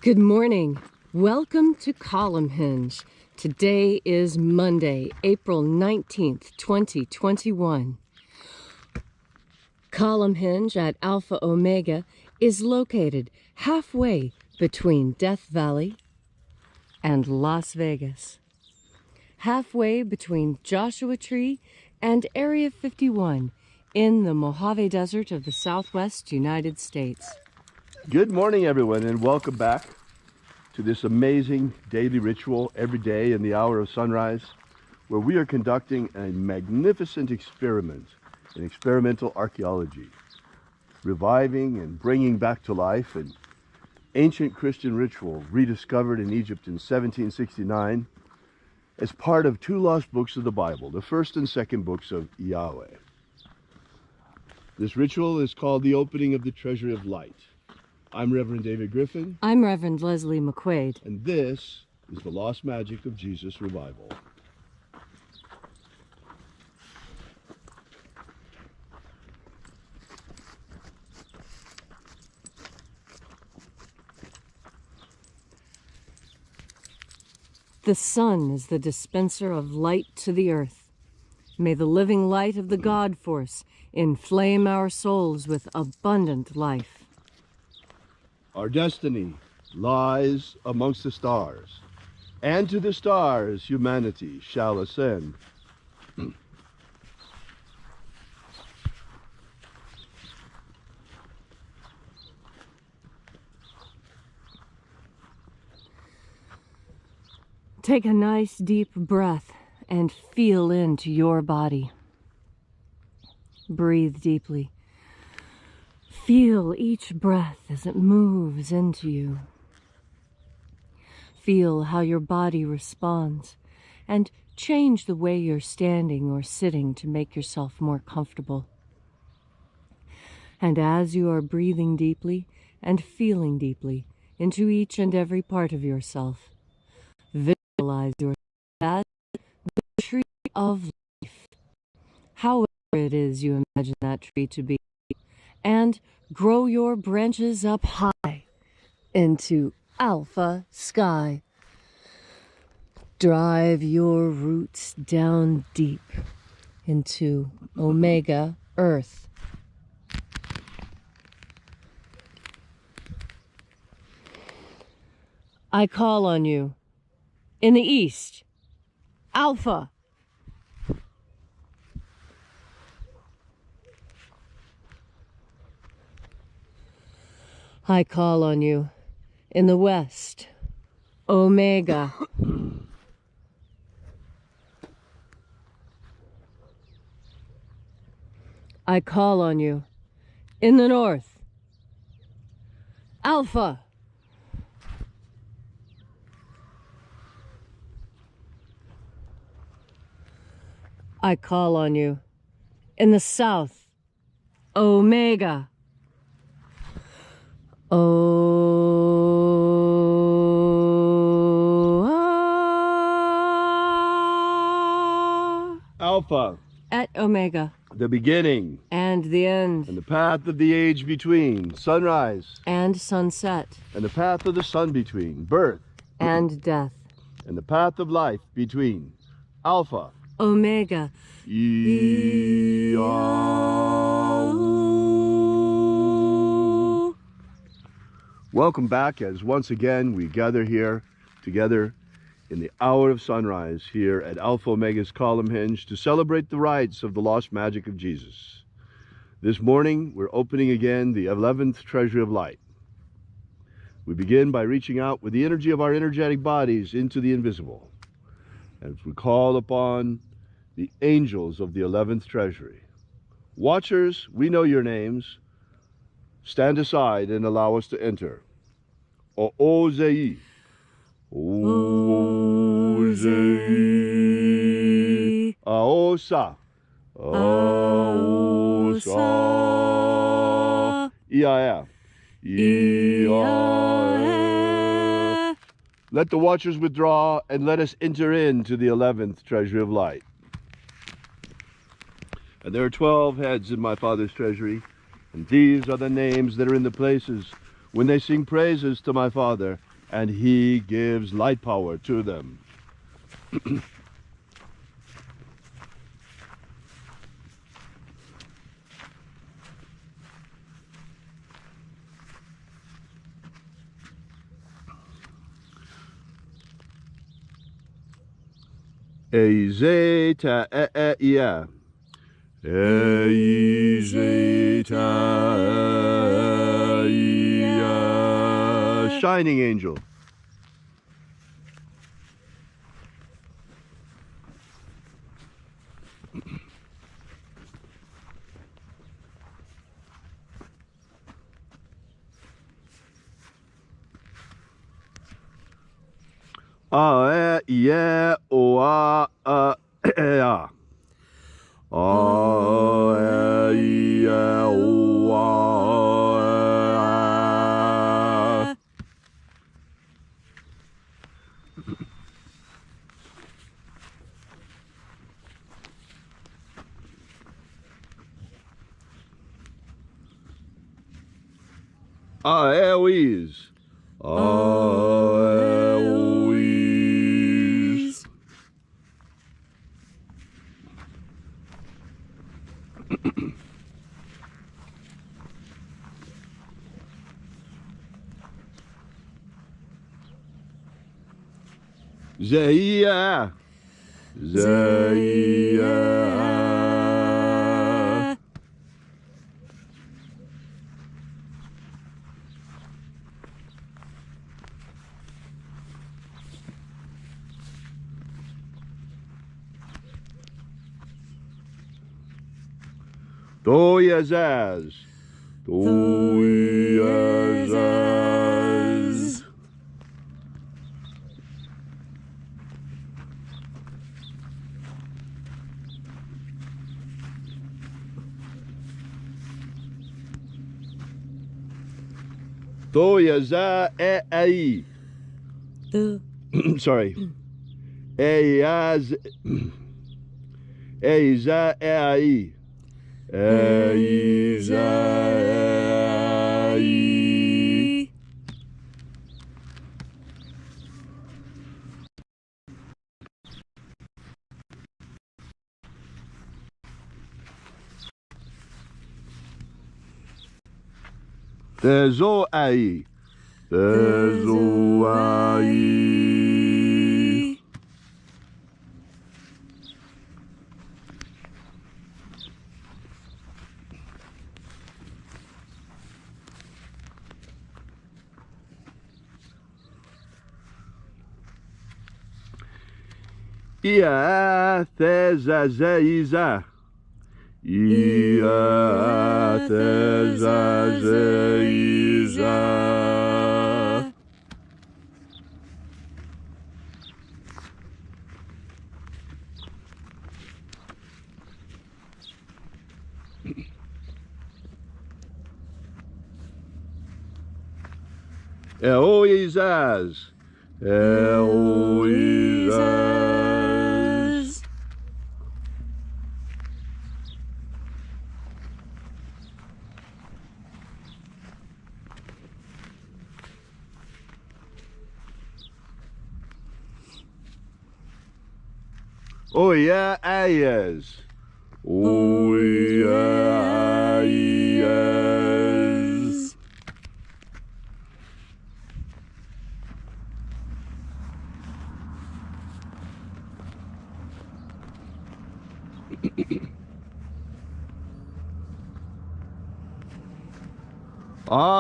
Good morning. Welcome to Column Hinge. Today is Monday, April 19th, 2021. Column Hinge at Alpha Omega is located halfway between Death Valley and Las Vegas. Halfway between Joshua Tree and Area 51 in the Mojave Desert of the Southwest United States. Good morning, everyone, and welcome back to this amazing daily ritual every day in the hour of sunrise, where we are conducting a magnificent experiment in experimental archaeology, reviving and bringing back to life an ancient Christian ritual rediscovered in Egypt in 1769 as part of two lost books of the Bible, the first and second books of Yahweh. This ritual is called the opening of the Treasury of Light. I'm Reverend David Griffin. I'm Reverend Leslie McQuaid. And this is the Lost Magic of Jesus Revival. The sun is the dispenser of light to the earth. May the living light of the God Force inflame our souls with abundant life. Our destiny lies amongst the stars, and to the stars humanity shall ascend. Take a nice deep breath and feel into your body. Breathe deeply. Feel each breath as it moves into you. Feel how your body responds and change the way you're standing or sitting to make yourself more comfortable. And as you are breathing deeply and feeling deeply into each and every part of yourself, visualize yourself as the tree of life, however it is you imagine that tree to be, and grow your branches up high into alpha sky. Drive your roots down deep into omega earth. I call on you in the east, alpha. I call on you in the west, omega. I call on you in the north, alpha. I call on you in the south, omega. Alpha. At omega. The beginning. And the end. And the path of the age between. Sunrise. And sunset. And the path of the sun between. Birth. And death. And the path of life between. Alpha. Omega. Welcome back as once again we gather here together in the hour of sunrise here at Alpha Omega's Column Hinge to celebrate the rites of the lost magic of Jesus. This morning we're opening again the 11th Treasury of Light. We begin by reaching out with the energy of our energetic bodies into the invisible as we call upon the angels of the 11th Treasury. Watchers, we know your names. Stand aside and allow us to enter. O'Ozei. Ozei. Aosa. Aosa. Ia. Ia. Let the watchers withdraw and let us enter into the 11th Treasury of Light. And there are 12 heads in my Father's treasury, and these are the names that are in the places when they sing praises to my Father and he gives light power to them. Ezeta ia. Ezeta ia. Shining angel. Yeah, o yeah. Yeah, Eloise. Eloise. Zeia. Zeia. Doyazaz. Doyazaz. Doyaza ai. Sorry. Eiaz. Eiza ai. Eiza ai. Tezo ai. Tezo ai. Ia tezazeiza. Ia tezazeiza. Eloizaz. Eloizaz. Oh yeah, ayas. Oh yeah, ayas.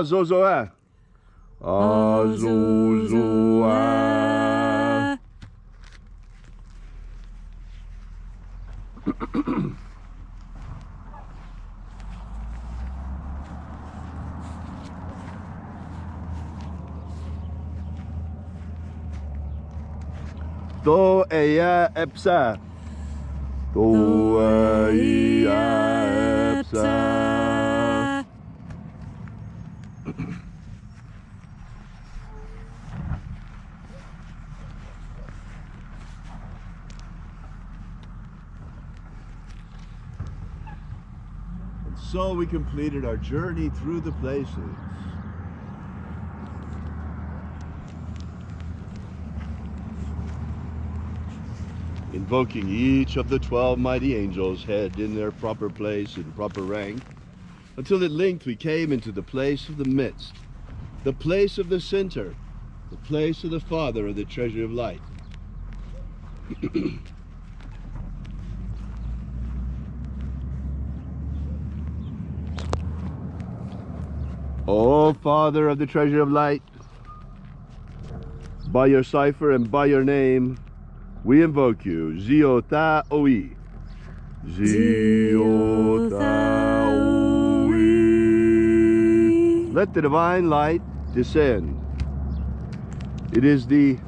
Zozoa. Zozoa. Do eia epsa. Do eia epsa. And so we completed our journey through the places. invoking each of the 12 mighty angels head in their proper place and proper rank, until at length we came into the place of the midst, the place of the center, the place of the Father of the treasure of light. O Father of the treasure of light, by your cipher and by your name, we invoke you. Ziota Oi. Ziota Oi. Let the divine light descend. It is the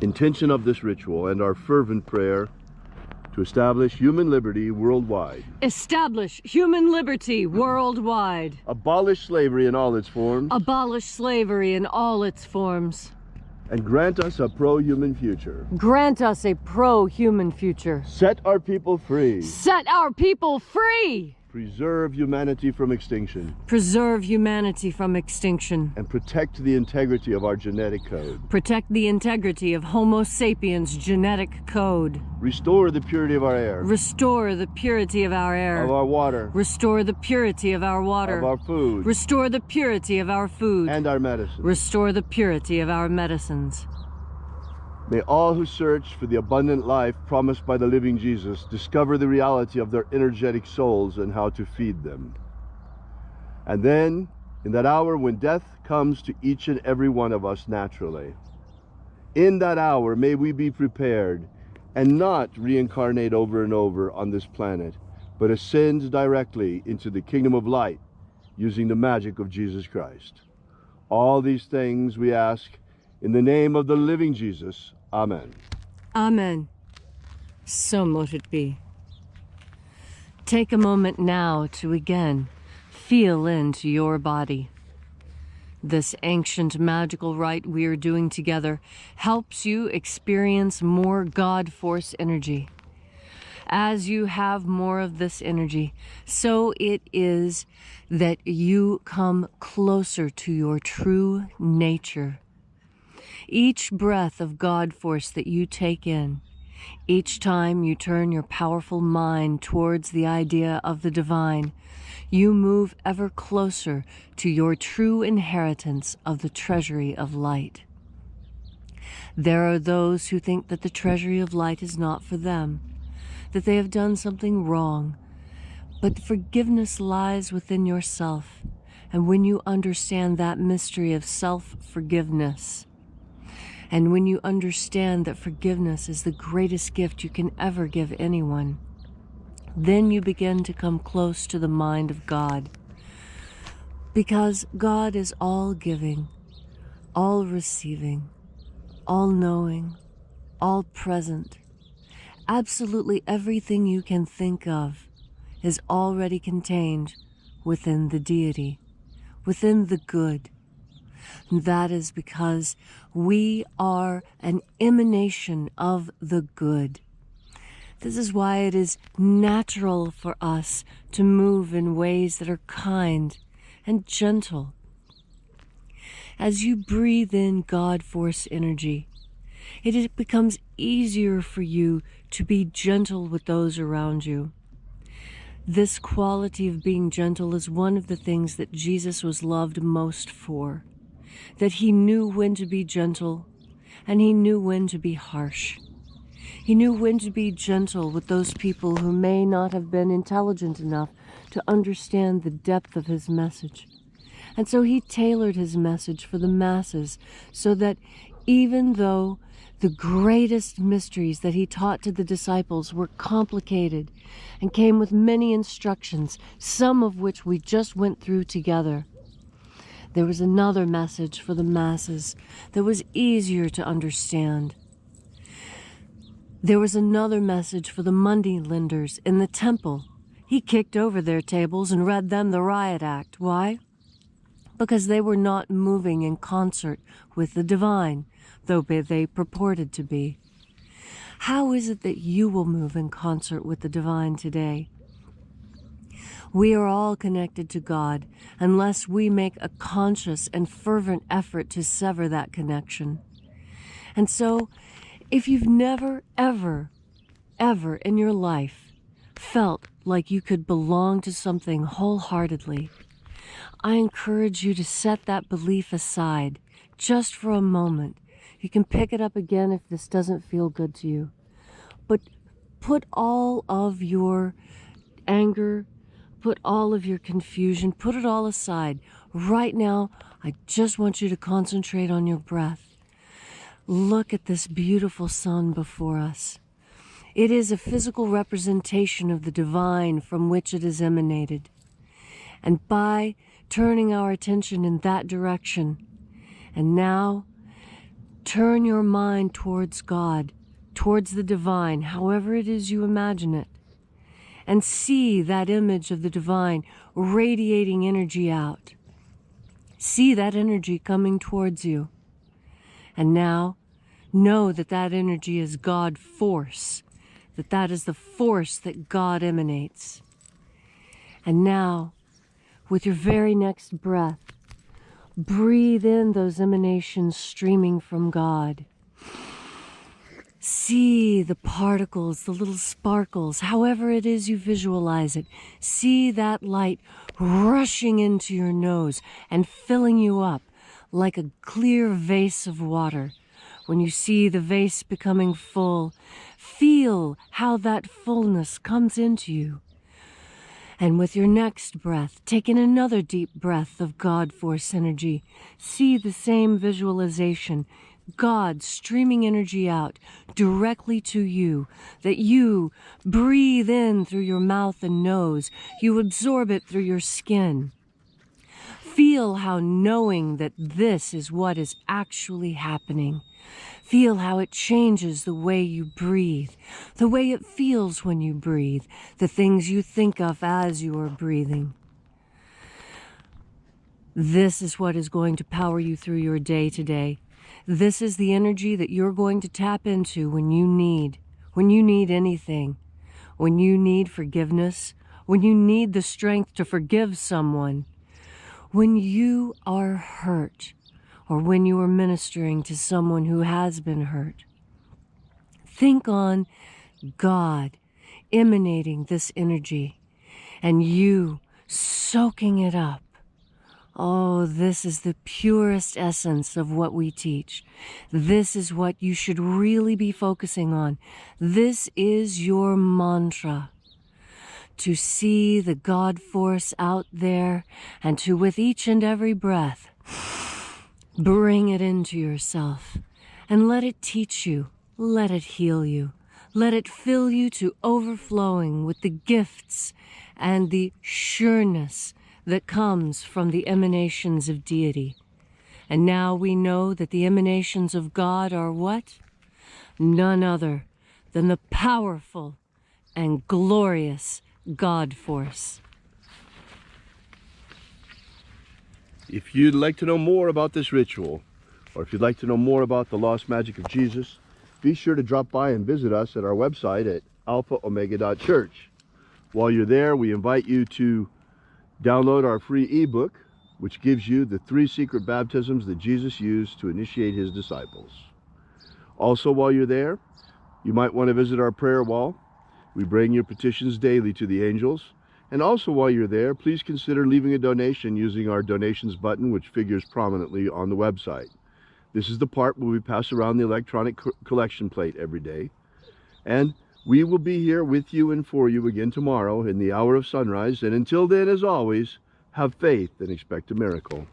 intention of this ritual and our fervent prayer to establish human liberty worldwide. Establish human liberty worldwide. Abolish slavery in all its forms. Abolish slavery in all its forms. And grant us a pro-human future. Grant us a pro-human future. Set our people free. Set our people free! Preserve humanity from extinction. Preserve humanity from extinction. And protect the integrity of our genetic code. Protect the integrity of Homo sapiens' genetic code. Restore the purity of our air. Restore the purity of our air. Of our water. Restore the purity of our water. Of our food. Restore the purity of our food. And our medicine. Restore the purity of our medicines. May all who search for the abundant life promised by the living Jesus discover the reality of their energetic souls and how to feed them. And then, in that hour when death comes to each and every one of us naturally, in that hour may we be prepared and not reincarnate over and over on this planet, but ascend directly into the kingdom of light using the magic of Jesus Christ. All these things we ask in the name of the living Jesus. Amen. Amen. So mote it be. Take a moment now to again feel into your body. This ancient magical rite we are doing together helps you experience more God Force energy. As you have more of this energy, so it is that you come closer to your true nature. Each breath of God Force that you take in, each time you turn your powerful mind towards the idea of the divine, you move ever closer to your true inheritance of the treasury of light. There are those who think that the treasury of light is not for them, that they have done something wrong, but forgiveness lies within yourself, and when you understand that mystery of self-forgiveness, and when you understand that forgiveness is the greatest gift you can ever give anyone, then you begin to come close to the mind of God. Because God is all giving, all receiving, all knowing, all present. Absolutely everything you can think of is already contained within the deity, within the good. And that is because we are an emanation of the good. This is why it is natural for us to move in ways that are kind and gentle. As you breathe in God Force energy, it becomes easier for you to be gentle with those around you. This quality of being gentle is one of the things that Jesus was loved most for. That he knew when to be gentle, and he knew when to be harsh. He knew when to be gentle with those people who may not have been intelligent enough to understand the depth of his message. And so he tailored his message for the masses, so that even though the greatest mysteries that he taught to the disciples were complicated and came with many instructions, some of which we just went through together, there was another message for the masses that was easier to understand. There was another message for the money lenders in the temple. He kicked over their tables and read them the riot act. Why? Because they were not moving in concert with the divine, though they purported to be. How is it that you will move in concert with the divine today? We are all connected to God unless we make a conscious and fervent effort to sever that connection. And so If you've never, ever, ever in your life felt like you could belong to something wholeheartedly, I encourage you to set that belief aside just for a moment. You can pick it up again if this doesn't feel good to you. But put all of your anger, put all of your confusion, put it all aside. Right now, I just want you to concentrate on your breath. Look at this beautiful sun before us. It is a physical representation of the divine from which it is emanated. And by turning our attention in that direction, and now turn your mind towards God, towards the divine, however it is you imagine it, and see that image of the divine radiating energy out. See that energy coming towards you. And now know that that energy is God force, that is the force that God emanates. And now, with your very next breath, breathe in those emanations streaming from God. See the particles, the little sparkles, however it is you visualize it. See that light rushing into your nose and filling you up like a clear vase of water. When you see the vase becoming full, feel how that fullness comes into you. And with your next breath, take in another deep breath of God force energy. See the same visualization, God streaming energy out directly to you, that you breathe in through your mouth and nose. You absorb it through your skin. Feel how knowing that this is what is actually happening. Feel how it changes the way you breathe, the way it feels when you breathe, the things you think of as you are breathing. This is what is going to power you through your day today. This is the energy that you're going to tap into when you need anything, when you need forgiveness, when you need the strength to forgive someone, when you are hurt, or when you are ministering to someone who has been hurt. Think on God emanating this energy and you soaking it up. Oh, this is the purest essence of what we teach. This is what you should really be focusing on. This is your mantra. To see the God force out there and to, with each and every breath, bring it into yourself and let it teach you, let it heal you, let it fill you to overflowing with the gifts and the sureness that comes from the emanations of deity. And now we know that the emanations of God are what? None other than the powerful and glorious God force. If you'd like to know more about this ritual, or if you'd like to know more about the lost magic of Jesus, be sure to drop by and visit us at our website at alphaomega.church. While you're there, we invite you to download our free ebook, which gives you the 3 secret baptisms that Jesus used to initiate his disciples. Also, while you're there, you might want to visit our prayer wall. We bring your petitions daily to the angels. And also, while you're there, please consider leaving a donation using our donations button, which figures prominently on the website. This is the part where we pass around the electronic collection plate every day. And we will be here with you and for you again tomorrow in the hour of sunrise. And until then, as always, have faith and expect a miracle.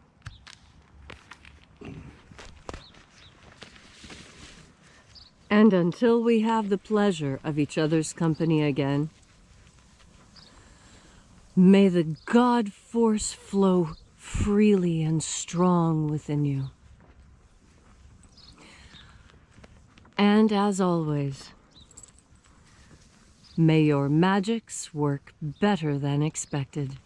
And until we have the pleasure of each other's company again, may the God force flow freely and strong within you. And as always, may your magics work better than expected.